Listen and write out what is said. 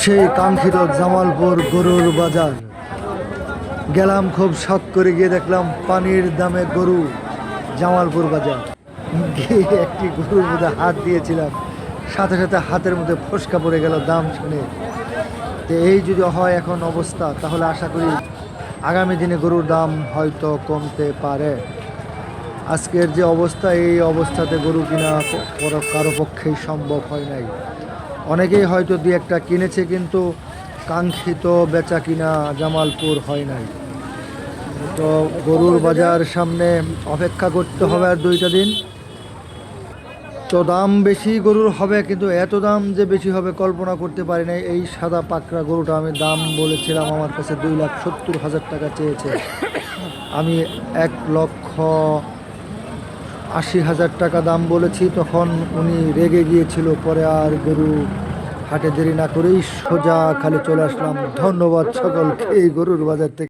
সেই কাঙ্ক্ষিত জামালপুর গরুর বাজার গেলাম, খুব শখ করে গিয়ে দেখলাম পানির দামে গরু। জামালপুর বাজার গিয়ে একটি গরুর মধ্যে হাত দিয়েছিলাম, সাথে সাথে হাতের মধ্যে ফসকা পড়ে গেল দাম শুনে। তো এই যদি হয় এখন অবস্থা, তাহলে আশা করি আগামী দিনে গরুর দাম হয়তো কমতে পারে। আজকের যে অবস্থা, এই অবস্থাতে গরু কিনা কারো পক্ষেই সম্ভব হয় নাই। অনেকেই হয়তো দুই একটা কিনেছে, কিন্তু কাঙ্ক্ষিত বেচা কিনা জামালপুর হয় নাই। তো গরুর বাজার সামনে অপেক্ষা করতে হবে আর 2টা দিন। তো দাম বেশি গরুর হবে, কিন্তু এত দাম যে বেশি হবে কল্পনা করতে পারি নাই। এই সাদা পাকড়া গরুটা আমি দাম বলেছিলাম, আমার কাছে 2,70,000 টাকা চেয়েছে। আমি 1,80,000 টাকা দাম বলেছি, তখন উনি রেগে গিয়েছিল। পরে আর গরু হাটে দেরি না করেই সোজা খালি চলে আসলাম। ধন্যবাদ সকলকে এই গরুর বাজার থেকে।